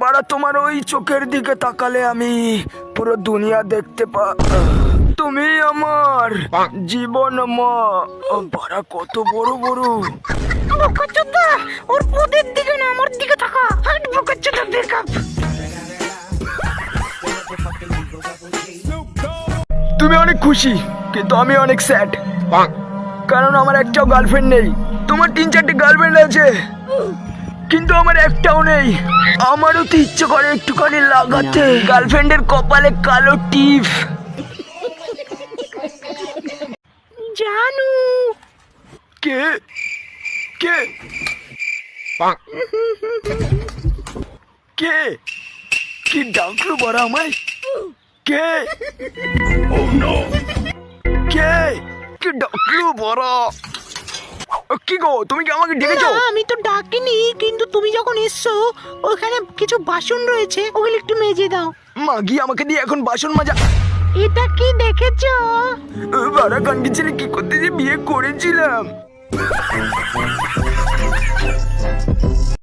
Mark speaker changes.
Speaker 1: বাড়া তোমার ওই চোখের দিকে তাকালে আমি পুরো দুনিয়া দেখতে তুমি আমার জীবন মা। বাড়া কত বড় বড়।
Speaker 2: বোকাচোদা, ওর পদের দিকে না আমার দিকে তাকা। হাট বোকাচোদা ব্রেকআপ।
Speaker 1: তুমি অনেক খুশি কিন্তু আমি অনেক স্যাড, কারণ আমার একটাও গার্লফ্রেন্ড নেই। তোমার 3-4টে গার্লফ্রেন্ড আছে কিন্তু আমার একটাও নেই। আমারও তো ইচ্ছে করে একটুখানি লাগাতে গার্লফ্রেন্ডের কপালে কালো টিপ।
Speaker 2: জানু
Speaker 1: কে কে কে কি ডাকলো বড় আমায়? কে কে কি ডাকলো বড়? কি গো, তুমি কি আমাকে ডেকেছো?
Speaker 2: না, আমি তো ডাকিনি, কিন্তু তুমি যখন এসছো ওখানে কিছু বাসন রয়েছে, ওগুলো একটু মেজে দাও।
Speaker 1: মাগি আমাকে দিয়ে এখন বাসন মাজা?
Speaker 2: এটা কি দেখেছো?
Speaker 1: বাড়া কানকি ছেলে কি করতে যে বিয়ে করেছিলাম।